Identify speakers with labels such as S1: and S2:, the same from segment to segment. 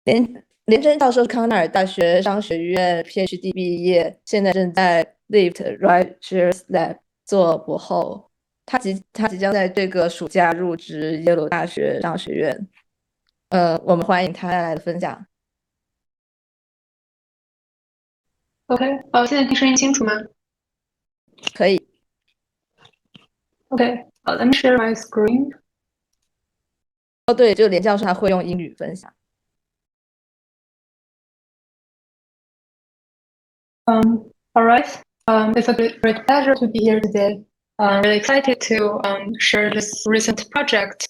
S1: 连真教授是康奈尔大学商学院 PhD 毕业，现在正在 Lyft Rideshare Labs 做博后。他即将在这个暑假入职耶鲁大学商学院。我们欢迎他带来的分享。
S2: OK，现在听声音清楚吗
S1: 可以。
S2: ？OK，let me share my screen.
S1: 哦，对，就连教授他会用英语分享。
S2: All right. It's a great pleasure to be here today. I'm really excited to share this recent project.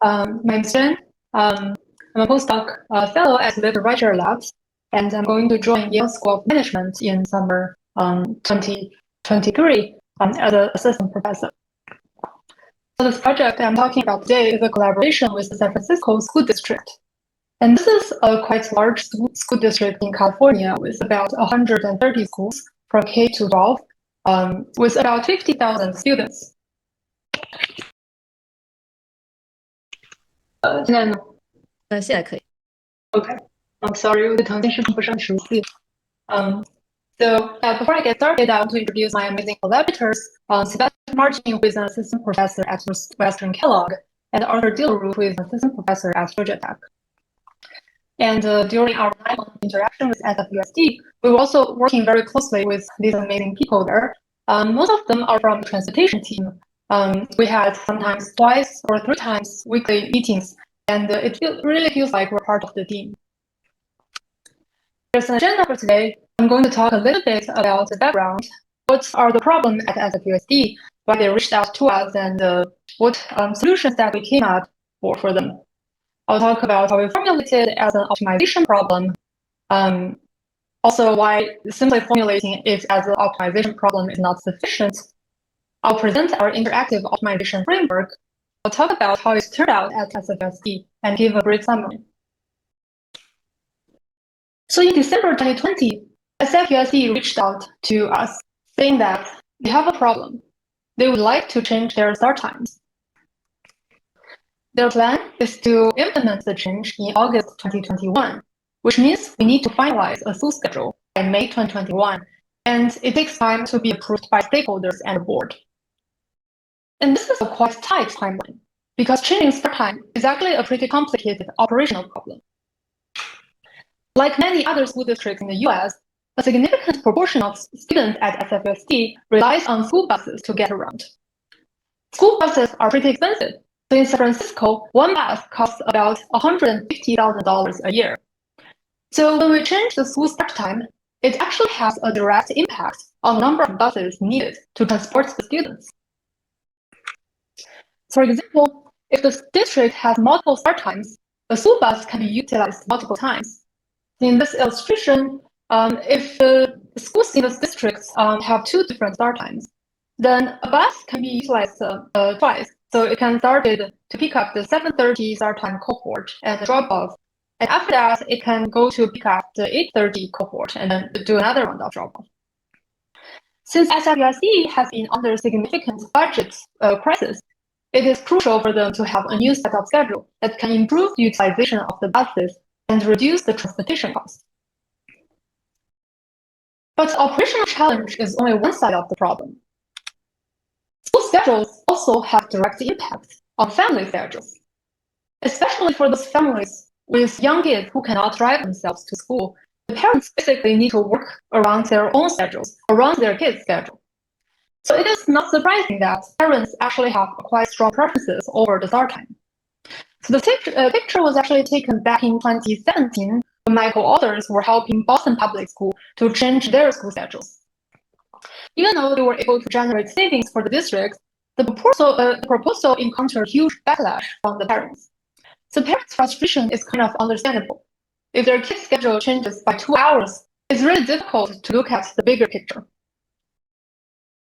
S2: My name's Jen. I'm a postdoc fellow at Lyft Rideshare Labs, and I'm going to join Yale School of Management in summer 2023 as an assistant professor. So this project I'm talking about today is a collaboration with the San Francisco School District. And this is a quite large school district in California with about 130 schools from K to 12, with about 50,000 students. 现在呢
S1: 现在可以。
S2: ？OK. I'm sorry, 我对腾讯视频不是很熟悉。So before I get started, I want to introduce my amazing collaborators, Sebastian Martin, who is an assistant professor at Western Kellogg, and Arthur Dilleroux, who is an assistant professor at Georgia Tech. And during our time of interaction with SFUSD, we were also working very closely with these amazing people there. Most of them are from the transportation team. We had sometimes twice or three times weekly meetings, and it really feels like we're part of the team. There's an agenda for today. I'm going to talk a little bit about the background. What are the problems at SFUSD? Why they reached out to us, and what solutions that we came up for them. I'll talk about how we formulated it as an optimization problem. Also, why simply formulating it as an optimization problem is not sufficient. I'll present our interactive optimization framework. I'll talk about how it turned out at SFSD and give a brief summary. So in December 2020, SFUSD reached out to us saying that they have a problem. They would like to change their start times. Their plan is to implement the change in August 2021, which means we need to finalize a full schedule by May 2021, and it takes time to be approved by stakeholders and the board. And this is a quite tight timeline, because changing start time is actually a pretty complicated operational problem. Like many other school districts in the US, a significant proportion of students at SFUSD relies on school buses to get around. School buses are pretty expensive. So in San Francisco, one bus costs about $150,000 a year. So when we change the school start time, it actually has a direct impact on the number of buses needed to transport the students. For example, if the district has multiple start times, a school bus can be utilized multiple times. In this illustration, if the schools in this district have two different start times, then a bus can be utilized twice. So it can start to pick up the 7:30 start time cohort and drop off. And after that, it can go to pick up the 8:30 cohort and then do another round of drop off. Since SFUSD has been under significant budget crisis, it is crucial for them to have a new set of schedule that can improve the utilization of the buses and reduce the transportation costs. But the operational challenge is only one side of the problem. School schedules also have direct impact on family schedules, especially for those families with young kids who cannot drive themselves to school. The parents basically need to work around their own schedules, around their kids' schedule. So it is not surprising that parents actually have quite strong preferences over the start time. So the picture was actually taken back in 2017 when my co-authors were helping Boston Public School to change their school schedules. Even though they were able to generate savings for the district, the proposal encountered huge backlash from the parents. So parents' frustration is kind of understandable. If their kid's schedule changes by 2 hours, it's really difficult to look at the bigger picture.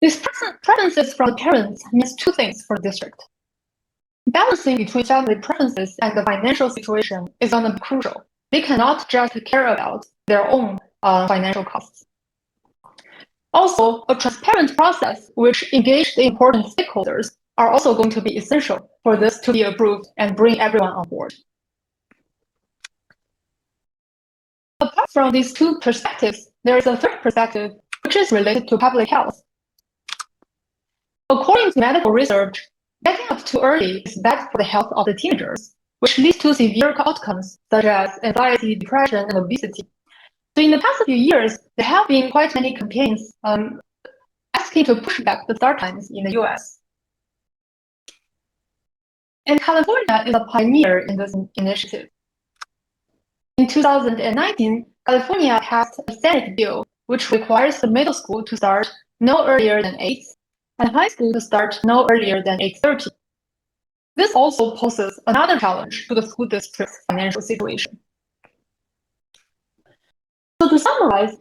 S2: These preferences from the parents means two things for the district. Balancing between family preferences and the financial situation is going to be crucial. They cannot just care about their own financial costs. Also, a transparent process which engages the important stakeholders are also going to be essential for this to be approved and bring everyone on board. from these two perspectives, there is a third perspective, which is related to public health. According to medical research, getting up too early is bad for the health of the teenagers, which leads to severe outcomes such as anxiety, depression, and obesity. So in the past few years, there have been quite many campaigns asking to push back the start times in the US. And California is a pioneer in this initiative. In 2019, California passed a Senate bill which requires the middle school to start no earlier than 8 and high school to start no earlier than 8:30. This also poses another challenge to the school district's financial situation. So to summarize,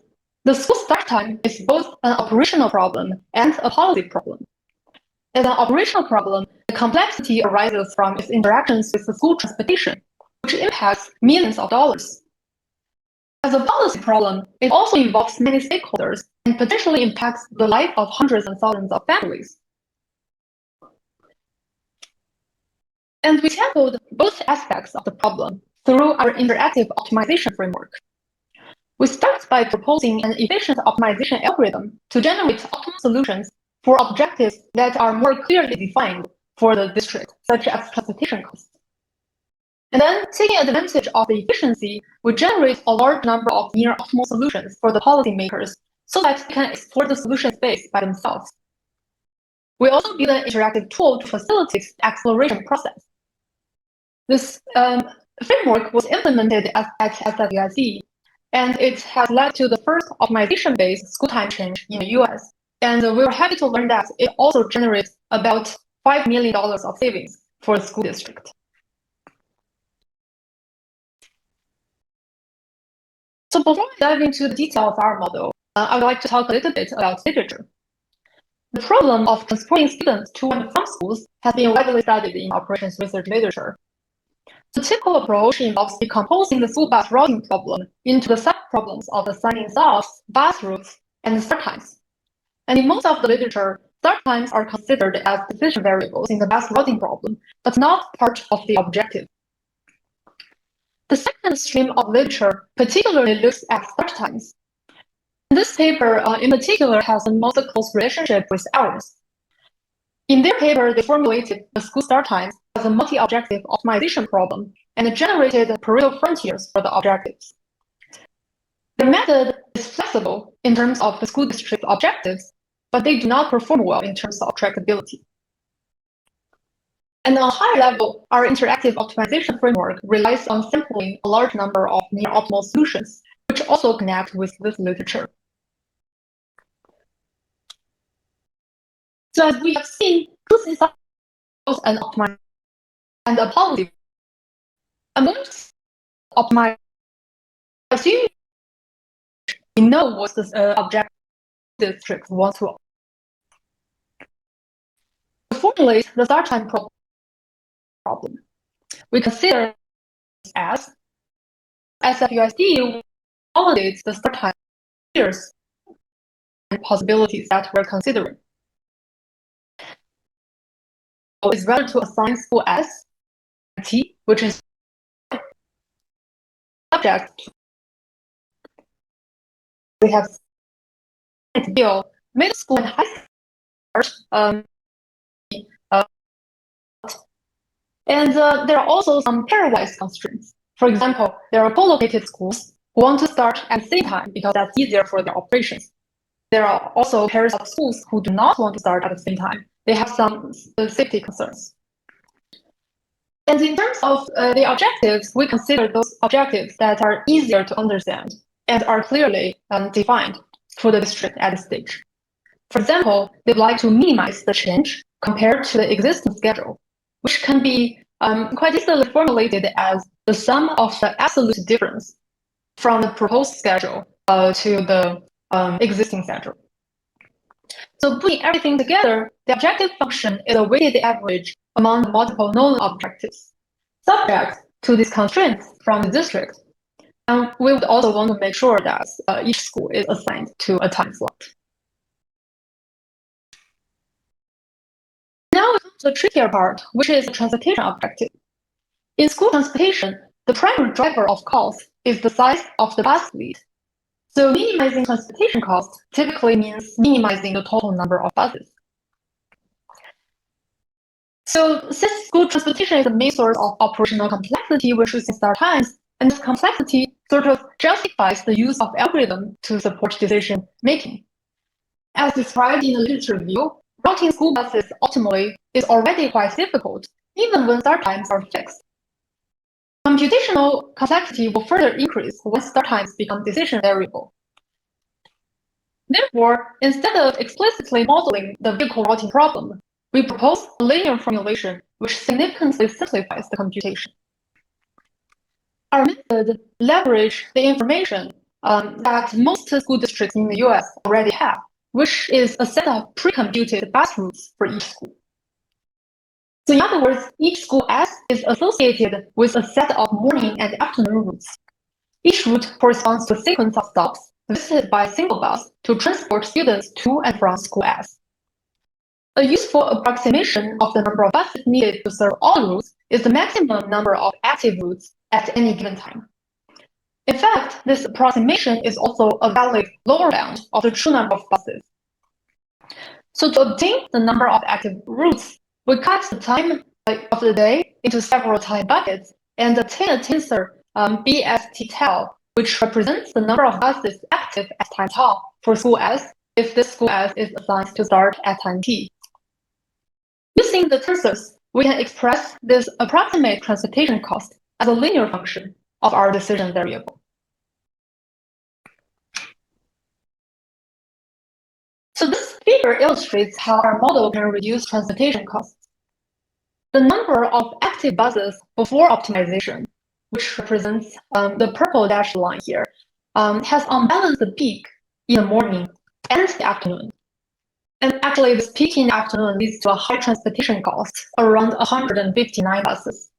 S2: the school start time is both an operational problem and a policy problem. As an operational problem, the complexity arises from its interactions with the school transportation, which impacts millions of dollars. As a policy problem, it also involves many stakeholders and potentially impacts the life of hundreds and thousands of families. And we tackled both aspects of the problem through our interactive optimization framework. We start by proposing an efficient optimization algorithm to generate optimal solutions for objectives that are more clearly defined for the district, such as transportation costs. And then, taking advantage of the efficiency, we generate a large number of near-optimal solutions for the policymakers so that they can explore the solution space by themselves. We also build an interactive tool to facilitate the exploration process. This framework was implemented at SWSC, and it has led to the first optimization-based school time change in the US. And we were happy to learn that it also generates about $5 million of savings for the school district. So before we dive into the detail of our model, I would like to talk a little bit about literature. The problem of transporting students to and from schools has been widely studied in operations research literature. The typical approach involves decomposing the school bus routing problem into the sub-problems of assigning stops, bus routes, and start times. And in most of the literature, start times are considered as decision variables in the bus routing problem, but not part of the objective. The second stream of literature particularly looks at start times. This paper in particular has the most close relationship with ours. In their paper, they formulated the school start times as a multi-objective optimization problem and generated Pareto frontiers for the objectives. The method is flexible in terms of the school district objectives, but they do not perform well in terms of trackability. And on a higher level, our interactive optimization framework relies on sampling a large number of near-optimal solutions, which also connect with this literature. So as we have seen, this is both an optimizer and a policy. I'm going to optimize. Assume we know what the objective district wants to formulate the start time problem. We consider as SFUSD validates the start time features and possibilities that we're considering. So it's rather to assign school S, T, which is subject to. We have bill, middle school and high school. And there are also some pairwise constraints. For example, there are co-located schools who want to start at the same time because that's easier for their operations. There are also pairs of schools who do not want to start at the same time. They have some safety concerns. And in terms of the objectives, we consider those objectives that are easier to understand and are clearly defined for the district at this stage. For example, they'd like to minimize the change compared to the existing schedule, which can be quite easily formulated as the sum of the absolute difference from the proposed schedule to the existing schedule. So putting everything together, the objective function is a weighted average among the multiple known objectives, subject to these constraints from the district. And we would also want to make sure that each school is assigned to a time slot. Now we come to the trickier part, which is the transportation objective. In school transportation, the primary driver of cost is the size of the bus fleet So minimizing transportation costs typically means minimizing the total number of buses. So since school transportation is the main source of operational complexity when choosing start times, and this complexity sort of justifies the use of algorithm to support decision making. As described in the literature review, routing school buses optimally is already quite difficult, even when start times are fixed. Computational complexity will further increase when start times become decision variable. Therefore, instead of explicitly modeling the vehicle routing problem, we propose a linear formulation which significantly simplifies the computation. Our method leverages the information that most school districts in the US already have, which is a set of pre-computed bus routes for each school. So in other words, each school S is associated with a set of morning and afternoon routes. Each route corresponds to a sequence of stops visited by a single bus to transport students to and from school S. A useful approximation of the number of buses needed to serve all routes is the maximum number of active routes at any given time. In fact, this approximation is also a valid lower bound of the true number of buses. So to obtain the number of active routes, we cut the time of the day into several time buckets and obtain a tensor BST-tau, which represents the number of buses active at time tau for school S if this school S is assigned to start at time t. Using the tensors, we can express this approximate transportation cost as a linear function of our decision variable. So this figure illustrates how our model can reduce transportation costs. The number of active buses before optimization, which represents the purple dashed line here, has unbalanced the peak in the morning and the afternoon. And actually, this peak in the afternoon leads to a high transportation cost, around 159 buses.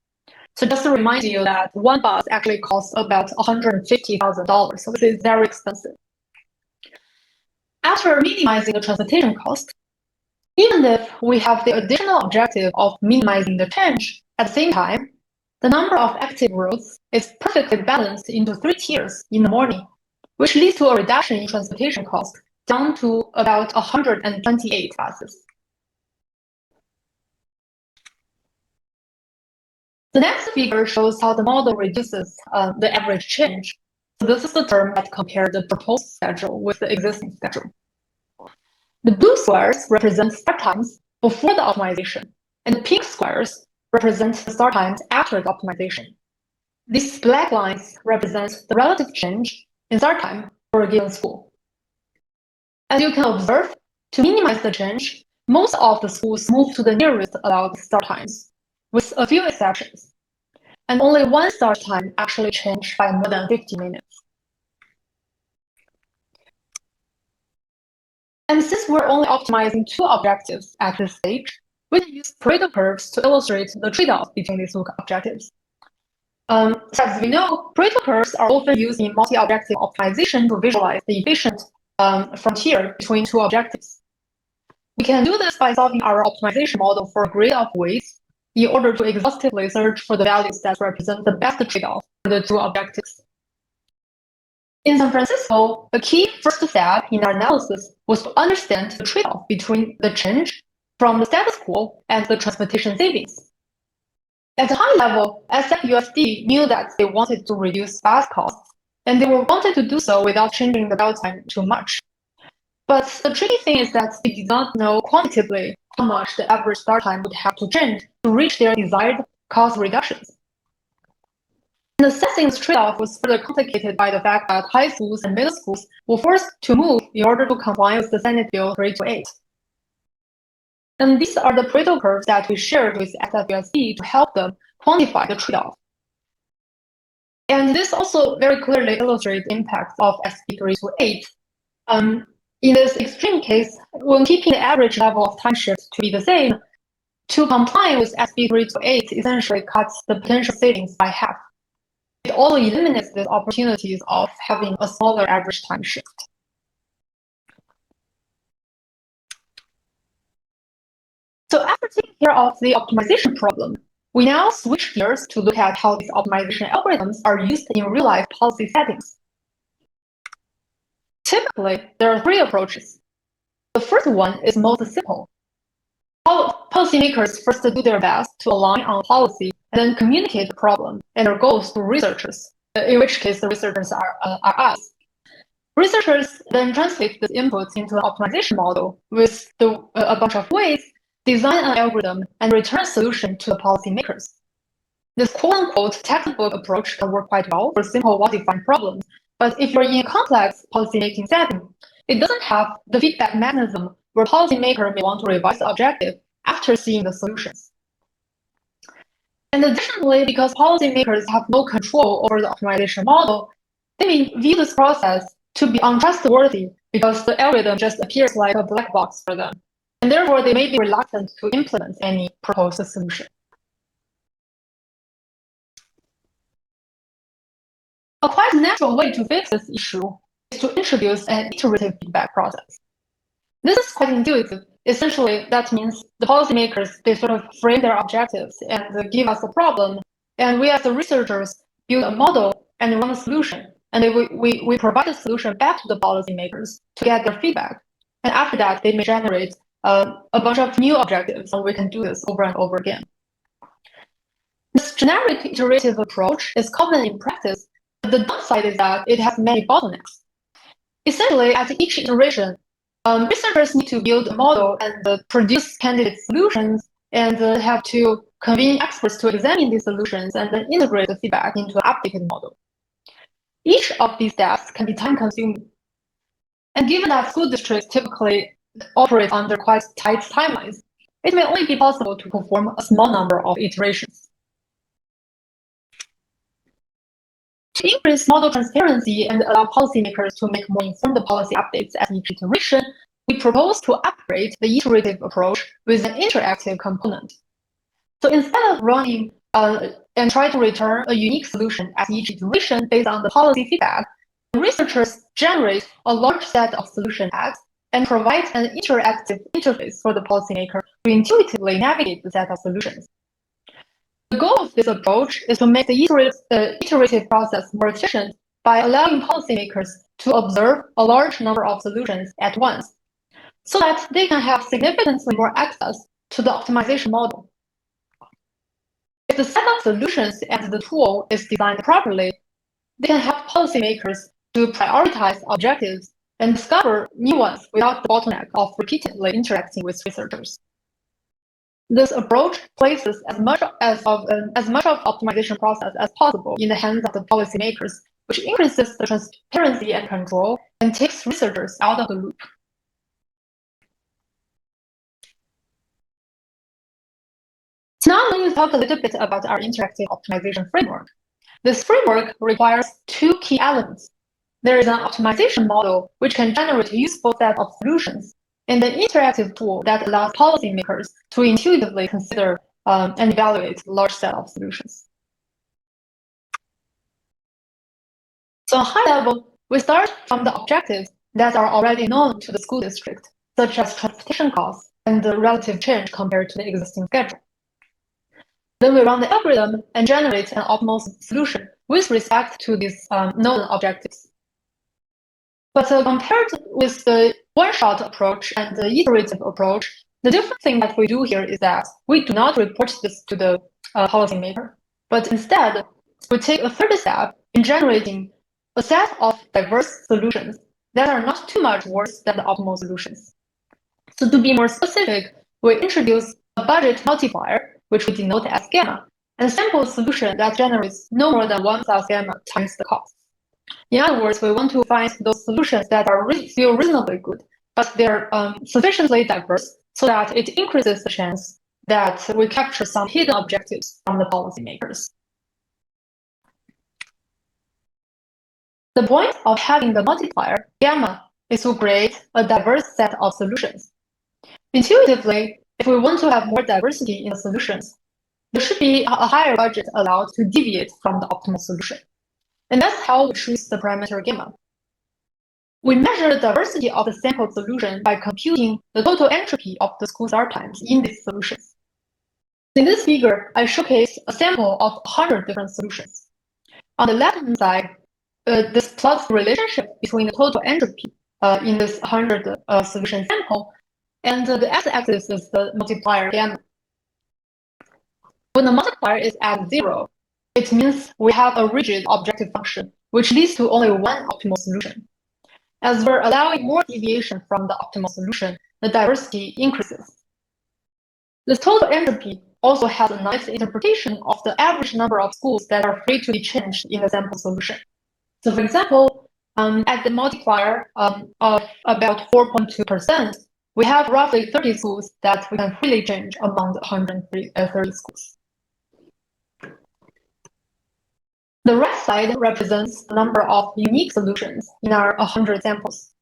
S2: So just to remind you that one bus actually costs about $150,000, so this is very expensive. After minimizing the transportation cost, even if we have the additional objective of minimizing the change, at the same time, the number of active routes is perfectly balanced into 3 tiers in the morning, which leads to a reduction in transportation cost down to about 128 buses. The next figure shows how the model reduces the average change. So this is the term that compares the proposed schedule with the existing schedule. The blue squares represent start times before the optimization, and the pink squares represent the start times after the optimization. These black lines represent the relative change in start time for a given school. As you can observe, to minimize the change, most of the schools move to the nearest allowed start times, with a few exceptions. And only one start time actually changed by more than 50 minutes. And since we're only optimizing 2 objectives at this stage, we can use Pareto curves to illustrate the trade-off between these 2 objectives. So as we know, Pareto curves are often used in multi-objective optimization to visualize the efficient frontier between 2 objectives. We can do this by solving our optimization model for a grid of weights in order to exhaustively search for the values that represent the best trade-off for the 2 objectives. In San Francisco, the key first step in our analysis was to understand the trade-off between the change from the status quo and the transportation savings. At a high level, SFUSD knew that they wanted to reduce bus costs, and they wanted to do so without changing the dwell time too much. But the tricky thing is that they did not know quantitatively how much the average start time would have to change to reach their desired cost reductions. And assessing this trade-off was further complicated by the fact that high schools and middle schools were forced to move in order to comply with the Senate Bill 328. And these are the Pareto curves that we shared with SFUSD to help them quantify the trade-off. And this also very clearly illustrates the impact of SB 328. In this extreme case, when keeping the average level of time shift to be the same, to comply with SB 328 essentially cuts the potential savings by half. It also eliminates the opportunities of having a smaller average time shift. So after taking care of the optimization problem, we now switch gears to look at how these optimization algorithms are used in real-life policy settings. Typically, there are three approaches. The first one is most simple. Policymakers first do their best to align on policy and then communicate the problem and their goals to researchers, in which case the researchers are us. Researchers then translate this input into an optimization model with a bunch of ways, design an algorithm, and return a solution to the policymakers. This quote-unquote textbook approach can work quite well for simple, well-defined problems, but if you're in a complex policymaking setting, it doesn't have the feedback mechanism where policymaker may want to revise the objective after seeing the solutions. And additionally, because policymakers have no control over the optimization model, they may view this process to be untrustworthy because the algorithm just appears like a black box for them, and therefore they may be reluctant to implement any proposed solution. A quite natural way to fix this issue is to introduce an iterative feedback process. This is quite intuitive. Essentially, that means the policymakers, they sort of frame their objectives and give us a problem, and we as the researchers build a model and run a solution, and we provide a solution back to the policymakers to get their feedback. And after that, they may generate a bunch of new objectives, and we can do this over and over again. This generic iterative approach is common in practice. The downside is that it has many bottlenecks. Essentially, at each iteration, researchers need to build a model and produce candidate solutions and have to convene experts to examine these solutions and then integrate the feedback into an updated model. Each of these steps can be time-consuming. And given that school districts typically operate under quite tight timelines, it may only be possible to perform a small number of iterations. To increase model transparency and allow policymakers to make more informed policy updates at each iteration, we propose to upgrade the iterative approach with an interactive component. So instead of running and try to return a unique solution at each iteration based on the policy feedback, researchers generate a large set of solution tags and provide an interactive interface for the policymaker to intuitively navigate the set of solutions. The goal of this approach is to make the iterative process more efficient by allowing policymakers to observe a large number of solutions at once, so that they can have significantly more access to the optimization model. If the set of solutions and the tool is designed properly, they can help policymakers to prioritize objectives and discover new ones without the bottleneck of repeatedly interacting with researchers. This approach places as much of the optimization process as possible in the hands of the policymakers, which increases the transparency and control and takes researchers out of the loop. So now let me talk a little bit about our interactive optimization framework. This framework requires two key elements. There is an optimization model, which can generate a useful set of solutions, and an interactive tool that allows policymakers to intuitively consider and evaluate a large set of solutions. So on a high level, we start from the objectives that are already known to the school district, such as transportation costs and the relative change compared to the existing schedule. Then we run the algorithm and generate an optimal solution with respect to these known objectives. But compared with the one-shot approach and the iterative approach, the different thing that we do here is that we do not report this to the policymaker, but instead we take a third step in generating a set of diverse solutions that are not too much worse than the optimal solutions. So to be more specific, we introduce a budget multiplier, which we denote as gamma, and a sample solution that generates no more than 1 plus gamma times the cost. In other words, we want to find those solutions that feel reasonably good, but they're sufficiently diverse so that it increases the chance that we capture some hidden objectives from the policymakers. The point of having the multiplier, gamma, is to create a diverse set of solutions. Intuitively, if we want to have more diversity in the solutions, there should be a higher budget allowed to deviate from the optimal solution. And that's how we choose the parameter gamma. We measure the diversity of the sample solution by computing the total entropy of the school start times in these solutions. In this figure, I showcase a sample of 100 different solutions. On the left-hand side, this plots the relationship between the total entropy in this 100 solution sample, and the x-axis is the multiplier gamma. When the multiplier is at 0, it means we have a rigid objective function, which leads to only one optimal solution. As we're allowing more deviation from the optimal solution, the diversity increases. This total entropy also has a nice interpretation of the average number of schools that are free to be changed in the sample solution. So for example, at the multiplier of about 4.2%, we have roughly 30 schools that we can freely change among the 130 schools. The right side represents the number of unique solutions in our 100 samples.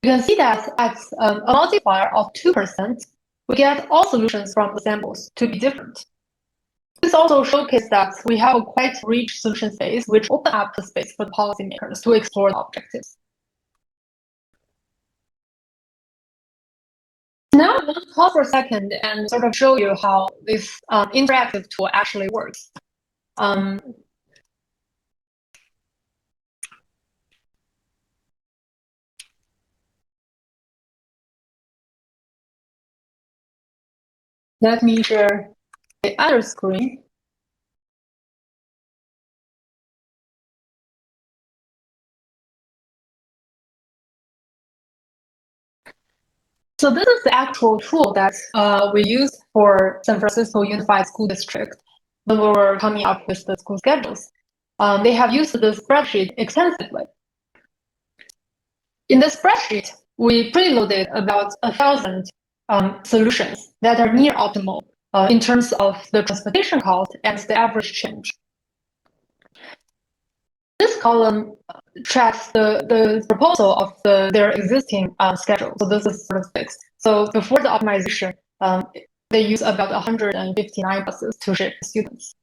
S2: You can see that at a multiplier of 2%, we get all solutions from the samples to be different. This also showcases that we have a quite rich solution space, which open up the space for the policymakers to explore the objectives. Now I want to pause for a second and sort of show you how this interactive tool actually works. Let me share the other screen. So this is the actual tool that we used for San Francisco Unified School District when we were coming up with the school schedules. They have used the spreadsheet extensively. In the spreadsheet, we preloaded about 1,000 solutions that are near optimal in terms of the transportation cost and the average change. This column tracks the proposal of their existing schedule. So this is sort of fixed. So before the optimization, they use about 159 buses to ship students.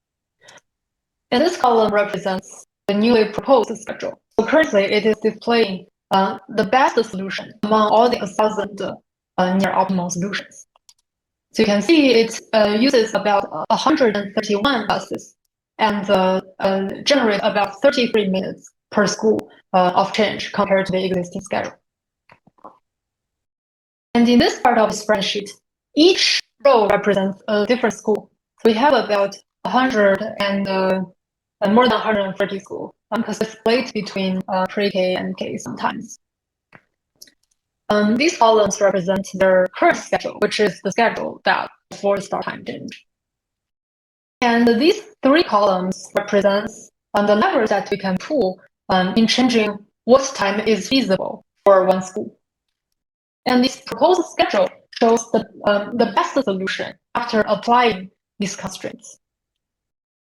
S2: And this column represents the newly proposed schedule. So currently, it is displaying the best solution among all the 1,000 near optimal solutions. So you can see it uses about 131 buses and generate about 33 minutes per school of change compared to the existing schedule. And in this part of the spreadsheet, each row represents a different school. So we have about 100 and more than 130 schools, because it's split between pre-K and K sometimes. These columns represent their current schedule, which is the schedule that before the start time change. And these three columns represents the levers that we can pull in changing what time is feasible for one school. And this proposed schedule shows the best solution after applying these constraints.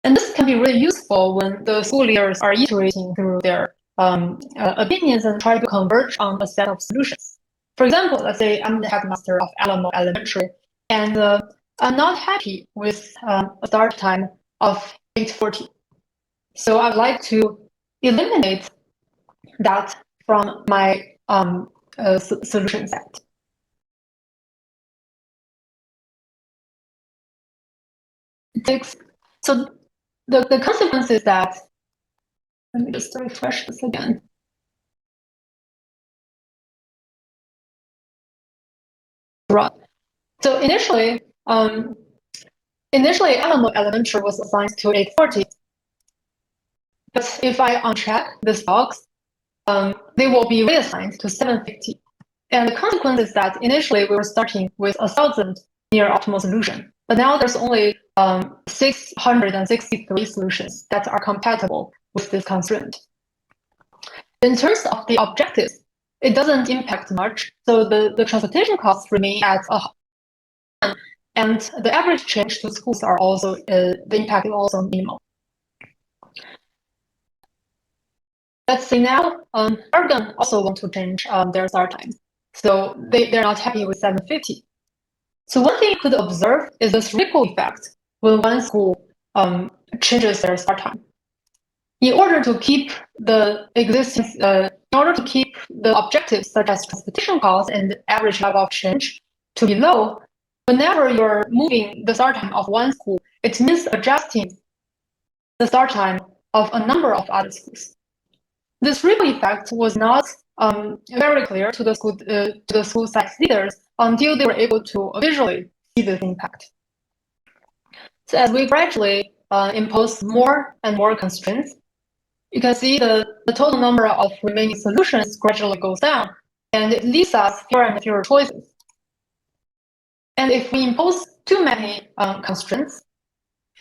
S2: And this can be really useful when the school leaders are iterating through their opinions and try to converge on a set of solutions. For example, let's say I'm the headmaster of Alamo Elementary, and I'm not happy with a start time of 8:40. So I'd like to eliminate that from my solution set. So the consequence is that, let me just refresh this again. Right. So initially Alamo Elementary was assigned to 8:40. But if I uncheck this box, they will be reassigned to 7:50. And the consequence is that initially we were starting with 1,000 near optimal solution, but now there's only 663 solutions that are compatible with this constraint. In terms of the objectives, it doesn't impact much. So the transportation costs remain at and the average change to schools are also, the impact is also minimal. Let's say now, Oregon also want to change their start time. So they're not happy with 7:50. So one thing you could observe is this ripple effect when one school changes their start time. In order to keep the existing, in order to keep the objectives such as transportation costs and average level of change to be low, whenever you're moving the start time of one school, it means adjusting the start time of a number of other schools. this ripple effect was not very clear to the school site leaders until they were able to visually see this impact. So as we gradually impose more and more constraints, you can see the total number of remaining solutions gradually goes down, and it leaves us fewer and fewer choices. And if we impose too many constraints,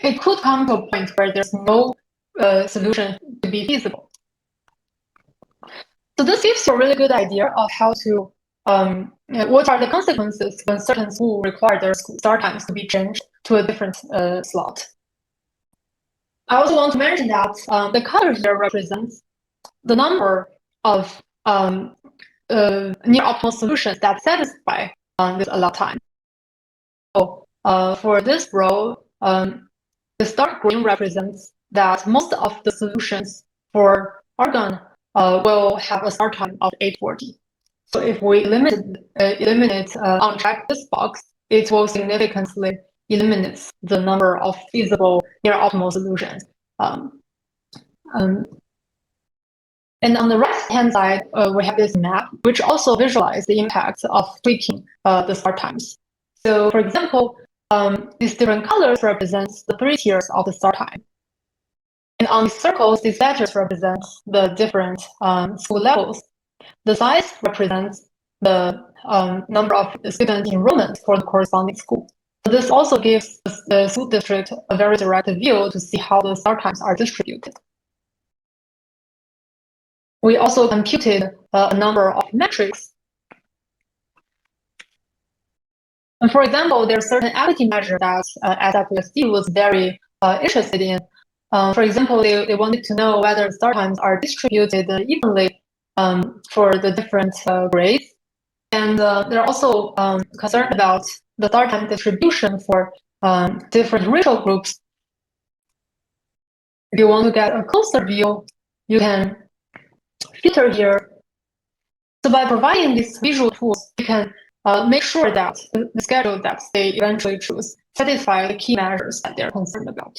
S2: it could come to a point where there's no solution to be feasible. So this gives you a really good idea of how to, what are the consequences when certain schools require their start times to be changed to a different slot. I also want to mention that the color here represents the number of near optimal solutions that satisfy this allowed time. So for this row, the dark green represents that most of the solutions for Argon will have a start time of 8:40. So if we eliminate uncheck this box, it will significantly eliminate the number of feasible near optimal solutions. And on the right-hand side, we have this map, which also visualizes the impact of tweaking the start times. So for example, these different colors represent the 3 tiers of the start time. And on these circles, these letters represent the different school levels. The size represents the number of student enrollment for the corresponding school. This also gives the school district a very direct view to see how the start times are distributed. We also computed a number of metrics. And for example, there are certain equity measures that SFUSD was very interested in. For example, they wanted to know whether start times are distributed evenly for the different grades. And they're also concerned about the start time distribution for different racial groups. If you want to get a closer view, you can filter here. So by providing these visual tools, you can make sure that the schedule that they eventually choose satisfy the key measures that they're concerned about.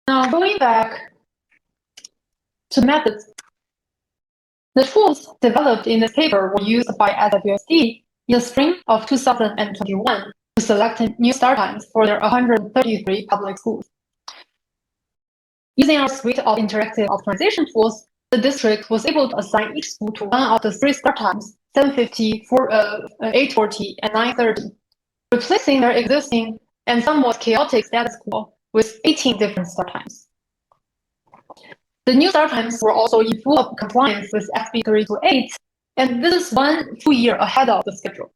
S2: Now, going back to methods, the tools developed in this paper were used by SFUSD in the spring of 2021 to select new start times for their 133 public schools. Using our suite of interactive optimization tools, the district was able to assign each school to one of the 3 start times, 7:50, 8:40, and 9:30, replacing their existing and somewhat chaotic status quo with 18 different start times. The new start times were also in full compliance with SB 328, and this is 1 full year ahead of the schedule.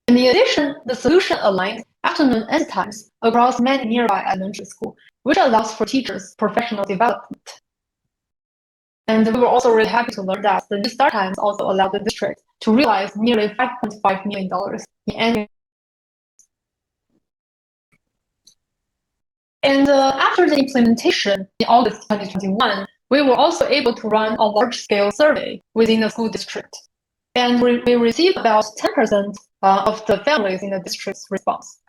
S2: In addition, the solution aligned afternoon end times across many nearby elementary schools, which allows for teachers' professional development. And we were also really happy to learn that the new start times also allowed the district to realize nearly $5.5 million in annual. And after the implementation in August 2021, we were also able to run a large-scale survey within the school district. And we received about 10% of the families in the district's response.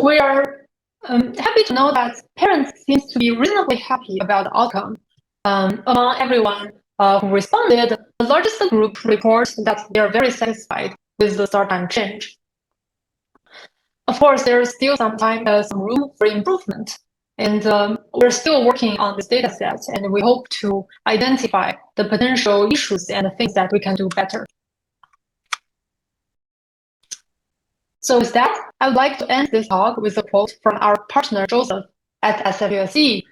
S2: We are happy to know that parents seem to be reasonably happy about the outcome. Among everyone who responded, the largest group reports that they are very satisfied with the start time change. Of course, there is still some room for improvement, and we're still working on this data set, and we hope to identify the potential issues and the things that we can do better. So with that, I would like to end this talk with a quote from our partner, Joseph, at SFUSD.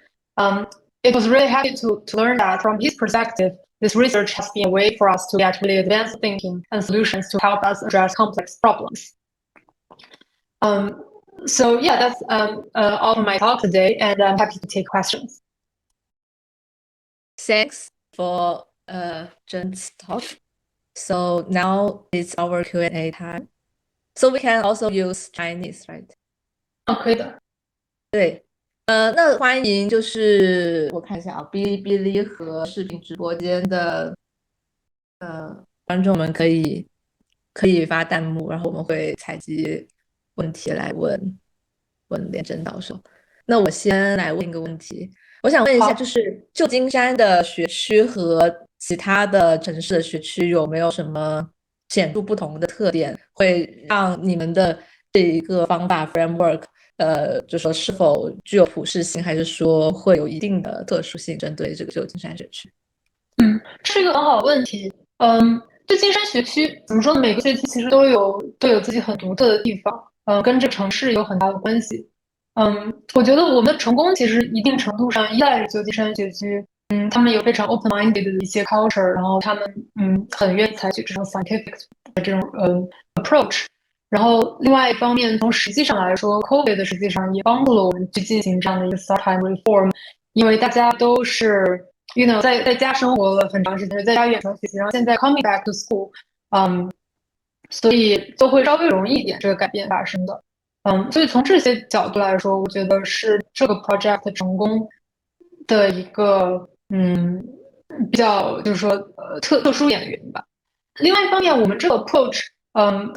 S2: It was really happy to learn that from his perspective, this research has been a way for us to get really advanced thinking and solutions to help us address complex problems. So yeah, that's all for my talk today, and I'm happy to take questions.
S1: Thanks for Jen's talk. So now it's our Q&A time. So we can also use Chinese, right?
S2: 可以的。
S1: 对，那欢迎就是我看一下啊，哔哩哔哩和视频直播间的观众们可以发弹幕，然后我们会采集问题来问连真导授。那我先来问一个问题，我想问一下，就是旧金山的学区和其他的城市的学区有没有什么显著不同的特点，会让你们的这一个方法 framework，就说是否具有普适性，还是说会有一定的特殊性，针对这个旧金山学区？
S2: 这是一个很好的问题。旧金山学区怎么说呢？每个学区其实都有自己很独特的地方，跟这个城市有很大的关系。我觉得我们的成功其实一定程度上依赖旧金山学区。他们有非常 open-minded 的一些 culture，然后他们很愿意采取这种 scientific 的这种approach。然后另外一方面，从实际上来说，COVID 实际上也帮助了我们去进行这样的一个 start-time reform，因为大家都是在家生活了很长时间，在家远程学习，然后现在 coming back to school，所以就会稍微容易一点这个改变发生的。所以从这些角度来说，我觉得是这个 project 成功的一个比较就是说特殊演员吧。另外一方面，我们这个 approach，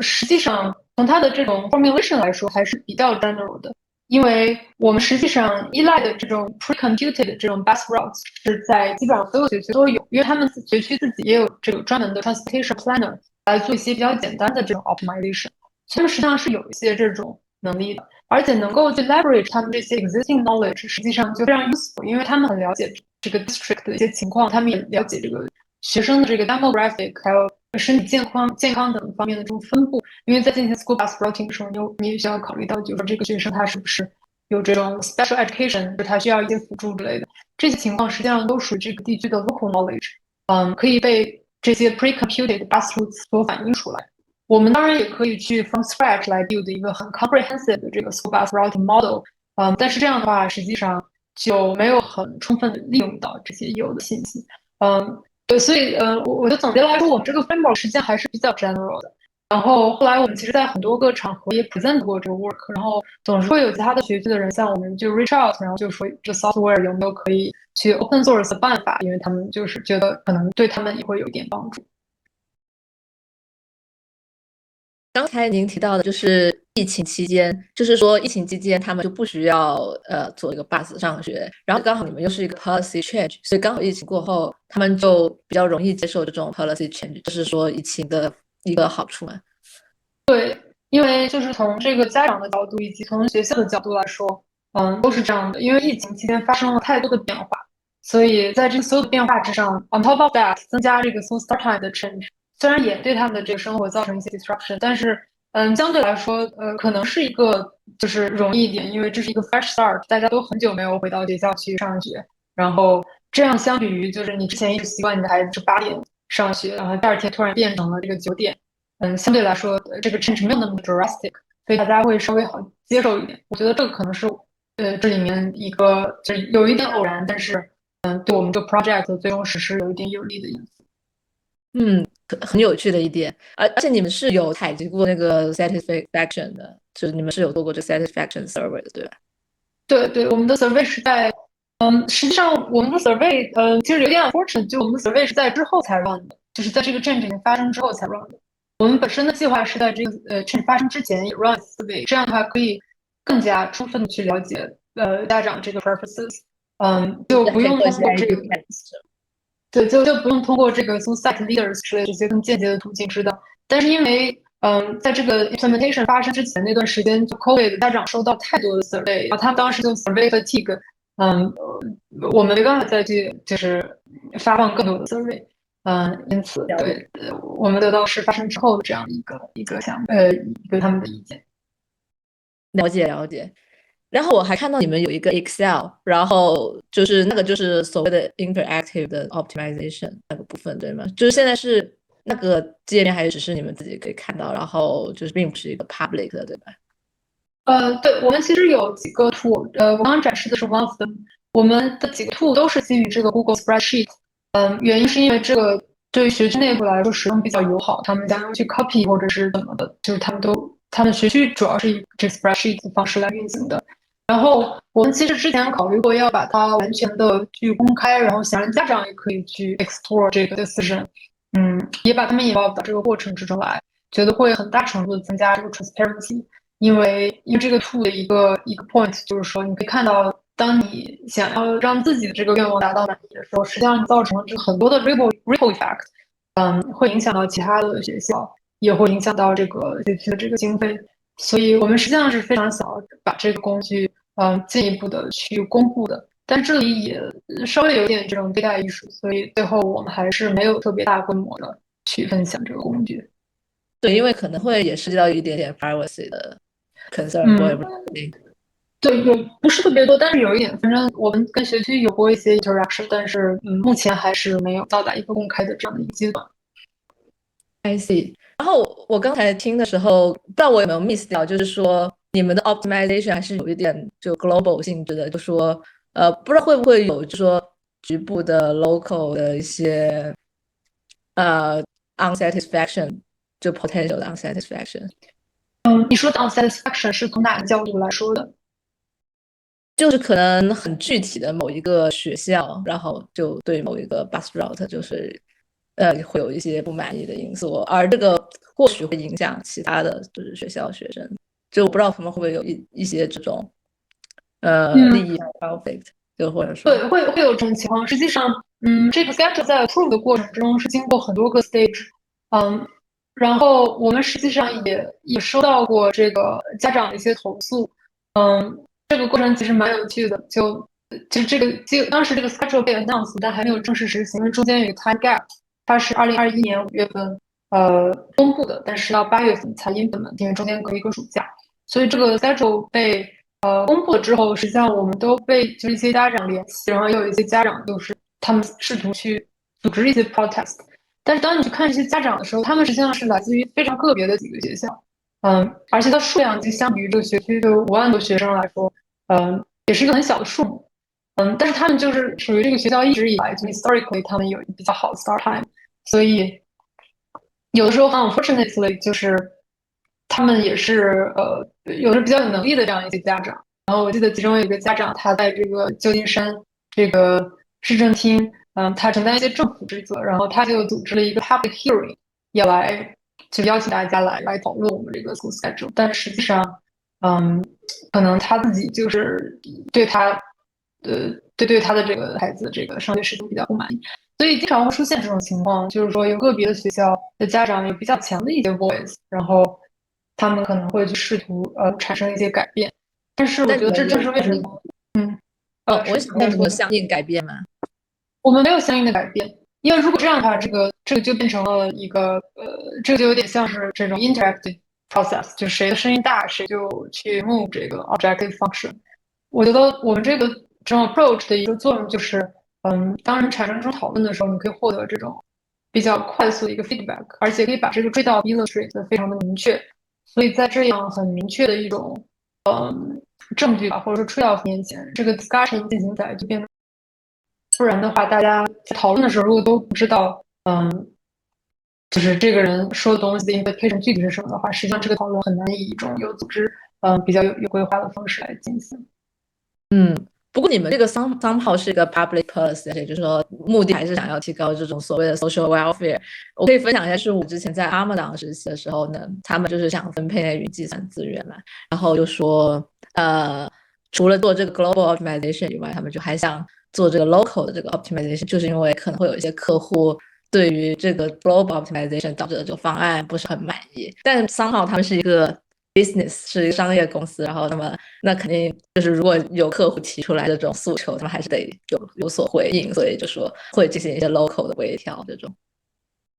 S2: 实际上从它的这种 formulation 来说还是比较 general 的，因为我们实际上依赖的这种 pre-computed 的这种 bus routes 是在基本上所有学区都有，因为他们学区自己也有这个专门的 transportation planner 来做一些比较简单的这种 optimization，他们实际上是有一些这种能力的，而且能够去 leverage 他们这些 existing knowledge，实际上就非常 useful，因为他们很了解这个 district 的一些情况，他们也了解这个学生的这个 demographic，还有身体健康等方面的这种分布。因为在进行 school bus routing 的时候，你也需要考虑到，就是说这个学生他是不是有这种 special education，就他需要一些辅助之类的，这些情况实际上都属于这个地区的 local knowledge，可以被这些 pre-computed bus routes 所反映出来。我们当然也可以去 from scratch 来 build 一个很 comprehensive 的这个 school bus routing model，但是这样的话，实际上就没有很充分的利用到这些有的信息。对，所以我就总结来说，我们这个 framework 实际上还是比较 general 的。然后后来我们其实在很多个场合也 present 过这个 work，然后总是会有其他的学区的人向我们就 reach out，然后就说这 software 有没有可以去 open source 的办法，因为他们就是觉得可能对他们也会有一点帮助。
S1: 刚才您提到的就是疫情期间，就是说疫情期间他们就不需要做一个 bus 上学，然后刚好你们又是一个 policy change，所以刚好疫情过后，他们就比较容易接受这种 policy change，就是说疫情的一个好处嘛。
S2: 对，因为就是从这个家长的角度以及从学校的角度来说，都是这样的。因为疫情期间发生了太多的变化，所以在这个所有的变化之上，on top of that，增加这个 school start time 的 change，虽然也对他们的这个生活造成一些 disruption，但是相对来说，可能是一个就是容易一点，因为这是一个 fresh start，大家都很久没有回到学校去上学，然后这样相比于就是你之前一直习惯你的孩子是8点上学，然后第二天突然变成了这个9点。相对来说，这个 change 没有那么 drastic，所以大家会稍微好接受一点。我觉得这个可能是这里面一个就是有一点偶然，但是对我们这个 project 最终实施有一点有利的因素。
S1: 很有趣的一点，而且你们是有采集过那个 satisfaction 的，就是你们是有做过这 satisfaction survey 的，对吧？
S2: 对对，我们的 survey 是在实际上我们的 survey 其实有点 unfortunate，就我们的 survey 是在之后才 run 的，就是在这个 change 发生之后才 run 的。我们本身的计划是在这个change 发生之前也 run survey，这样的话可以更加充分的去了解家长这个 purposes，就不用通过这个对，就不用通过这个从 site leaders 之类的这些更间接的途径知道。但是因为在这个 implementation 发生之前那段时间，就 COVID 家长收到太多的 survey，然后他们当时就 survey fatigue，嗯，我们没办法再去就是发放更多的 survey，因此对我们得到是发生之后的这样一个他们的意见。
S1: 了解了解。然后我还看到你们有一个 Excel，然后就是那个就是所谓的 interactive 的 optimization 那个部分，对吗？就是现在是那个界面还是只是你们自己可以看到，然后就是并不是一个 public 的，对吧？
S2: 对，我们其实有几个 tool，我刚刚展示的是 one of them，我们的几个 tool 都是基于这个 Google Spreadsheet，原因是因为这个对于学区内部来说使用比较友好，他们将用去 copy 或者是怎么的，就是他们学区主要是以这 spreadsheet 的方式来运行的。然后我们其实之前考虑过要把它完全的去公开，然后想让家长也可以去 explore 这个 decision，也把他们 involve 到这个过程之中来，觉得会很大程度的增加这个 transparency。因为这个 tool 的一个 point 就是说，你可以看到，当你想要让自己的这个愿望达到满意的时候，实际上造成了这很多的 ripple effect，会影响到其他的学校，也会影响到这个学区的这个经费。所以我们实际上是非常想要把这个工具，进一步的去公布的。但这里也稍微有一点这种对待艺术，所以最后我们还是没有特别大规模的去分享这个工具。
S1: 对，因为可能会也涉及到一点点 privacy 的 concern，我也不
S2: 嗯，
S1: 确定。
S2: 对，不是特别多，但是有一点，反正我们跟学区有过一些 interaction，但是目前还是没有到达一个公开的这样的一个阶段。
S1: I see。然后我刚才听的时候，不知道我有没有 miss 掉，就是说你们的 optimization 还是有一点就 global 性质的，就说不知道会不会有就说局部的 local 的一些呃 unsatisfaction，就 potential 的 unsatisfaction。
S2: 你说的 unsatisfaction 是从哪个角度来说的？
S1: 就是可能很具体的某一个学校，然后就对某一个 bus route 就是会有一些不满意的因素，而这个或许会影响其他的就是学校学生，就我不知道他们会不会有一些这种利
S2: 嗯，
S1: 益 conflict，就或者说。
S2: 对，会有这种情况。实际上，这个 schedule 在 approve 的过程中是经过很多个 stage，嗯，然后我们实际上也收到过这个家长的一些投诉，这个过程其实蛮有趣的。就当时这个 schedule 被 announce，但还没有正式实行，因为中间有一个 time gap，它是2021年5月份公布的，但是到8月份才 implement，因为中间隔一个暑假，所以这个 schedule 被公布了之后，实际上我们都被就是一些家长联系，然后也有一些家长就是他们试图去组织一些 protest，但是当你去看这些家长的时候，他们实际上是来自于非常个别的几个学校，而且它数量就相比于这个学区就5万多学生来说，也是一个很小的数目，但是他们就是属于这个学校一直以来就 historically 他们有一个比较好的 start time，所以有的时候很 unfortunately 就是他们也是有着比较有能力的这样一些家长。然后我记得其中有一个家长，他在这个旧金山这个市政厅，他承担一些政府职责，然后他就组织了一个 public hearing，也来就邀请大家来讨论我们这个 school schedule。但是实际上，嗯，可能他自己就是对他，对他的这个孩子这个上学时间比较不满意。所以经常会出现这种情况，就是说有个别的学校的家长有比较强的一些 voice，然后他们可能会去试图产生一些改变，但是我觉得这正是为什么，嗯
S1: 我想问你们相应改变吗？
S2: 我们没有相应的改变，因为如果这样的话，这个就变成了一个这个就有点像是这种 interactive process，就谁的声音大，谁就去 move 这个 objective function。我觉得我们这种 approach 的一个作用就是，当人产生这种讨论的时候，你可以获得这种比较快速的一个 feedback，而且可以把这个追悼 illustrate 的非常的明确。所以在这样很明确的一种证据吧，或者说 trade off 面前，这个 discussion 进行起来就变得。不然的话，大家在讨论的时候，如果都不知道，就是这个人说的东西的 implication 具体是什么的话，实际上这个讨论很难以一种有组织、比较有规划的方式来进行。
S1: 嗯，不过你们这个 somehow 是一个 public policy，而且就是说目的还是想要提高这种所谓的 social welfare。我可以分享一下，是我之前在阿姆党实习的时候呢，他们就是想分配云计算资源嘛，然后就说除了做这个 global optimization 以外，他们就还想做这个 local 的这个 optimization，就是因为可能会有一些客户对于这个 global optimization 导致的这个方案不是很满意，但 somehow 他们是一个 business， 是一个商业公司，然后那肯定就是如果有客户提出来这种诉求，他们还是得有所回应，所以就说会进行一些 local 的微调这种。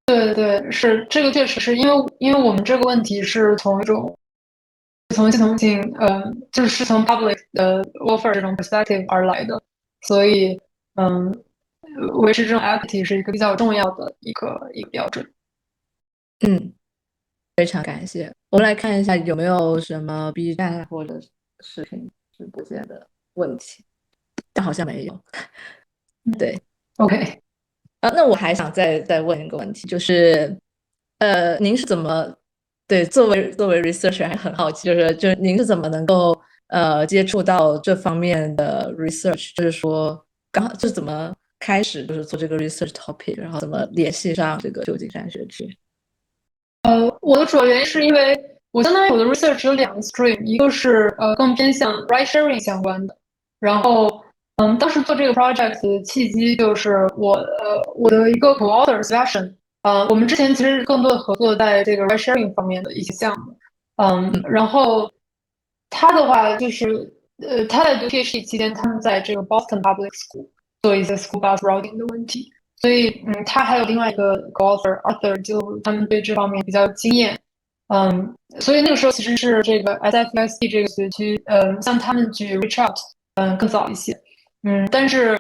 S2: 对对，是这个确实是因为我们这个问题是从系统性，就是从 public welfare 这种 perspective 而来的，所以嗯，维持这种 equity 是一个比较重要的一个标准。
S1: 嗯，非常感谢。我们来看一下有没有什么 B 站或者视频直播间的问题，但好像没有。对
S2: OK，
S1: 那我还想再问一个问题，就是您是怎么对作为 researcher 还很好奇，就是您是怎么能够接触到这方面的 research，就是说刚好就是怎么开始就是做这个 research topic，然后怎么联系上这个旧金山学区？
S2: 我的主要原因是因为我相当于我的 research 有两个 stream，一个是更偏向 ride sharing 相关的，然后当时做这个 project 的契机就是我的一个 co-author Sebastian，我们之前其实更多的合作在这个 ride sharing 方面的一些项目，然后他的话就是他在读 PhD 期间，他们在这个 Boston Public School 做一些 school bus routing 的问题。所以，他还有另外一个 co-author Arthur，就他们对这方面比较有经验，所以那个时候其实是这个 SFUSD 这个学区，向他们去 reach out，更早一些，但是，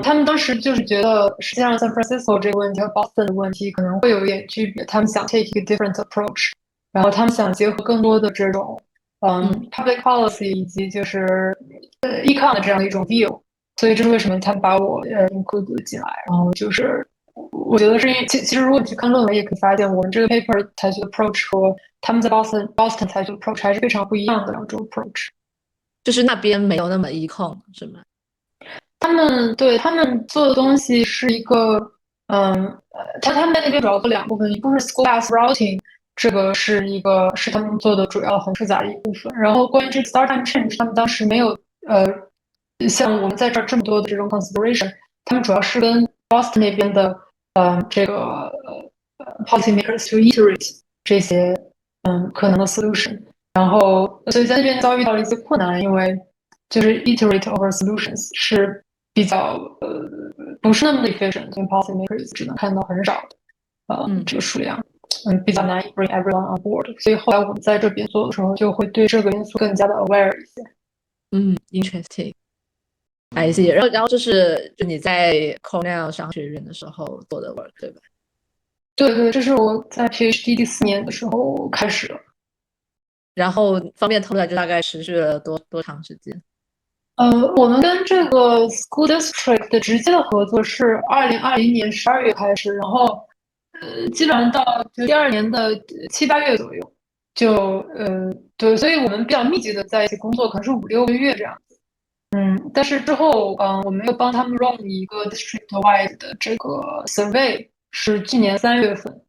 S2: 他们当时就是觉得，实际上 San Francisco 这个问题和 Boston 的问题可能会有一点区别，他们想 take 一个 different approach，然后他们想结合更多的这种，public policy 以及就是econ 的这样的一种 view。所以这是为什么他们把我include 进来，然后就是我觉得是因为其实如果你去看论文，也可以发现我们这个 paper 采取的 approach 和他们在 Boston 采取的 approach 还是非常不一样的两种 approach。
S1: 就是那边没有那么一控是吗？
S2: 他们做的东西是一个，他们在那边主要做两部分，一部分是 school bus routing，这个是他们做的主要很复杂的一部分。然后关于这个 start time change，他们当时没有像我们在这儿这么多的这种 consideration，他们主要是跟 Boston 那边的这个policy makers to iterate 这些可能的 solution，然后所以在那边遭遇到了一些困难，因为就是 iterate over solutions 是比较不是那么的 efficient，因为 policy makers 只能看到很少的这个数量，比较难以 bring everyone on board，所以后来我们在这边做的时候，就会对这个因素更加的 aware 一些。
S1: interesting。I see，然后就你在 Cornell 商学院的时候做的 work 对吧？
S2: 对对，这是我在 PhD 第4年的时候开始的。
S1: 然后方便透露就大概持续了多长时间？
S2: 我们跟这个 school district 的直接的合作是2020年12月开始，然后基本上到就第2年的7、8月左右，就对，所以我们比较密集的在一起工作，可能是5、6个月这样子。但是之后我们又帮他们 run 一个 district wide 的这个 survey，是去年3月份。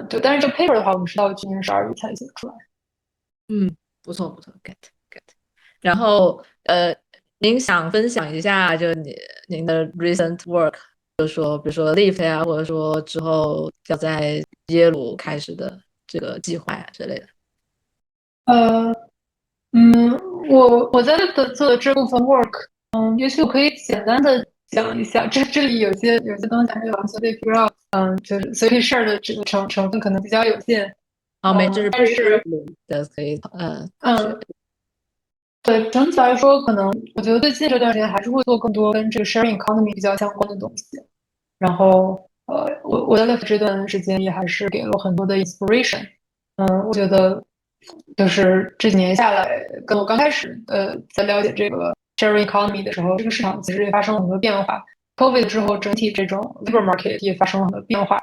S2: 对，但是这 paper 的话，我们是到去年12月才写出来。
S1: 不错，get get。然后您想分享一下就您的 recent work，就是说比如说 Lyft 呀，或者说之后要在耶鲁开始的这个计划呀之类的。
S2: 呃，嗯，我在做的这部分 work，也许我可以简单的讲一下，这里有些东西还没有完全被 figure out，就是所以 share 的这个成分可能比较有限，
S1: 没，就是
S2: 但是
S1: 的可以
S2: 嗯，对，整体来说，可能我觉得最近这段时间还是会做更多跟这个 sharing economy 比较相关的东西。然后，我在 Lyft 这段时间也还是给了我很多的 inspiration。我觉得就是这几年下来，跟我刚开始在了解这个 sharing economy 的时候，这个市场其实也发生了很多变化。COVID 之后，整体这种 labor market 也发生了很多变化。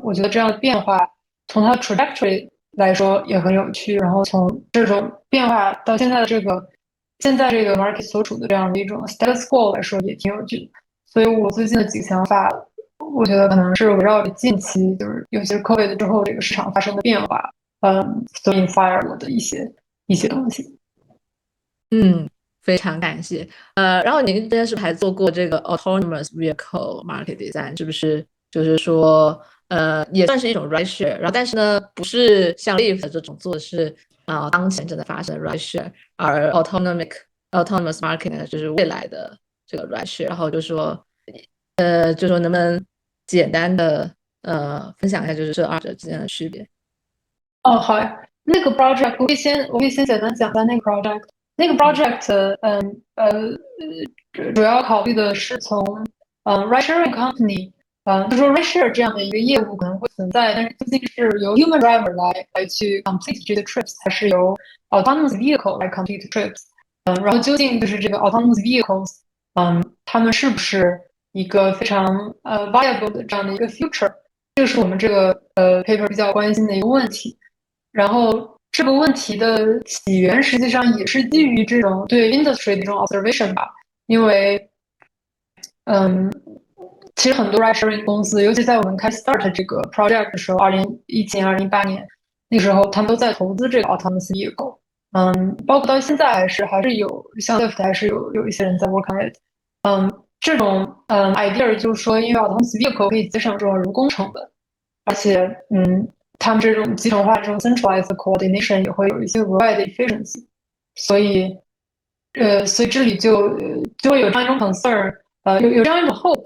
S2: 我觉得这样的变化从它的 trajectory 来说也很有趣，然后从这种变化到现在这个 market 所处的这样的一种 status quo 来说也挺有趣的。所以我最近的几个想法，我觉得可能是围绕着近期就是尤其是 COVID 之后这个市场发生的变化，所 inspire 我的一些东西。
S1: 非常感谢。然后您之前是不是还做过这个 autonomous vehicle market design，是不是？就是说，也算是一种 rideshare，然后但是呢，不是像 Lyft 这种做的是当前正在发生的 rideshare，而 autonomous market 呢，就是未来的这个 rideshare。然后就说能不能简单的分享一下，就是这二者之间的区别？
S2: 哦，好呀，那个 project 我可以先简单讲一下那个 project。那个 project，主要考虑的是从ride sharing company 就说 rideshare 这样的一个业务可能会存在，但是究竟是由 human driver 来去 complete 这个 trips， 还是由 autonomous vehicle 来 complete trips？然后究竟就是这个 autonomous vehicles，他们是不是一个非常viable 的这样的一个 future？这个是我们这个paper 比较关心的一个问题。然后这个问题的起源实际上也是基于这种对 industry 的这种 observation 吧，因为其实很多 ridesharing 公司，尤其在我们开 start 这个 project 的时候，2017年、2018年那时候，他们都在投资这个 autonomous vehicle。包括到现在还是有像 Lyft 还是有一些人在 work on it。这种idea 就是说，因为 autonomous vehicle 可以节省这种人工成本，而且他们这种集成化这种 centralized coordination 也会有一些额外的 efficiency。所以所以这里就会有这样一种 concern，有这样一种 hope。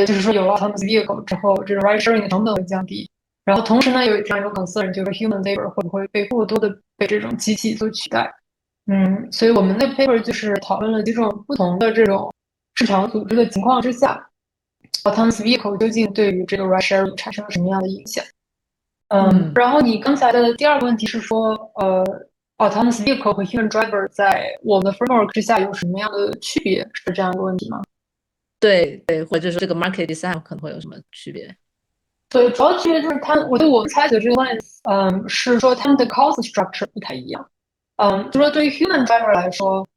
S2: 就是说有了 autonomous vehicle 之后，这个 ride sharing 的成本会降低。然后同时呢，有这样一种 concern，就是 human labor 会不会被过多的被这种机器所取代？所以我们的 paper 就是讨论了几种不同的这种市场组织的情况之下，autonomous vehicle 究竟对于这个 ride sharing 产生了什么样的影响？然后你刚才的第二个问题是说，autonomous vehicle 和 human driver 在我们的 framework 之下有什么样的区别？是这样一个问题吗？
S1: 对对，或者是这个 market design 可能会有什么区别？
S2: 对，主要区别就是我们采取的这个 lens，是说他们的 cost structure 不太一样。就说对于 human driver 来说，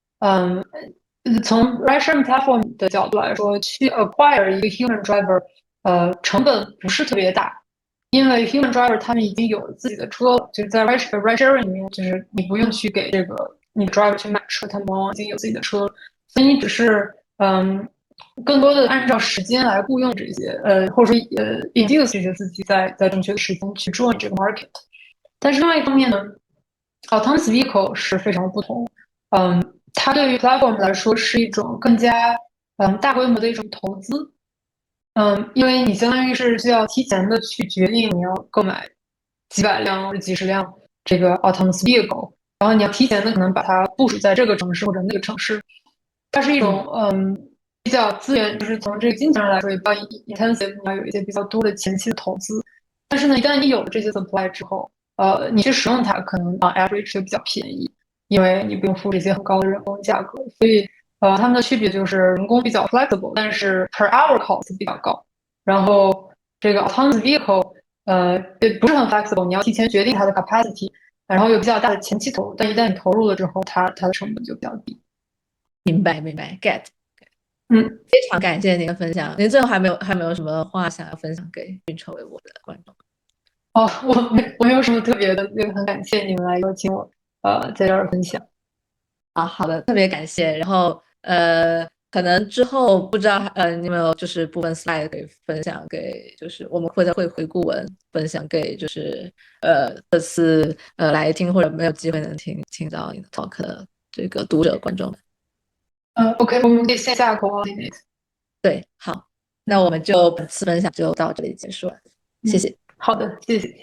S2: 从 ridesharing platform 的角度来说，去 acquire 一个 human driver，成本不是特别大，因为 human driver 他们已经有了自己的车了，就是在 ridesharing 里面，就是你不用去给这个你的 driver 去买车，他们往往已经有自己的车了，所以你只是更多的按照时间来雇佣这些或者说induce 这些司机在正确的时间去 join 这个 market。但是另外一方面呢，autonomous vehicle 是非常不同。它对于 platform 来说是一种更加大规模的一种投资。因为你相当于是需要提前的去决定你要购买几百辆或者几十辆这个 autonomous vehicle，然后你要提前的可能把它部署在这个城市或者那个城市。它是一种比较资源，就是从这个金钱上来说也比较 intensive，你要有一些比较多的前期的投资。但是呢，一旦你有了这些 supply 之后，你去使用它可能average 就比较便宜，因为你不用付这些很高的人工价格。所以它们的区别就是人工比较 flexible，但是 per hour cost 比较高。然后这个 autonomous vehicle 也不是很 flexible，你要提前决定它的 capacity，然后有比较大的前期投入，但一旦你投入了之后，它的成本就比较低。
S1: 明白明白，get。
S2: 嗯，
S1: 非常感谢您的分享。您最后还没有什么话想要分享给运筹帷幄的观众？
S2: 哦，我没有什么特别的，就很感谢你们来邀请我，在这儿分享。
S1: 啊，好的，特别感谢。然后可能之后不知道你有没有就是部分 slide 可以分享给，就是我们会回顾文分享给就是这次来听或者没有机会能听到你的 talk 的这个读者观众们。
S2: OK，我们可以线下 coordinate。
S1: 对，好，那我们就本次分享就到这里结束了，谢谢。
S2: 好的，谢谢。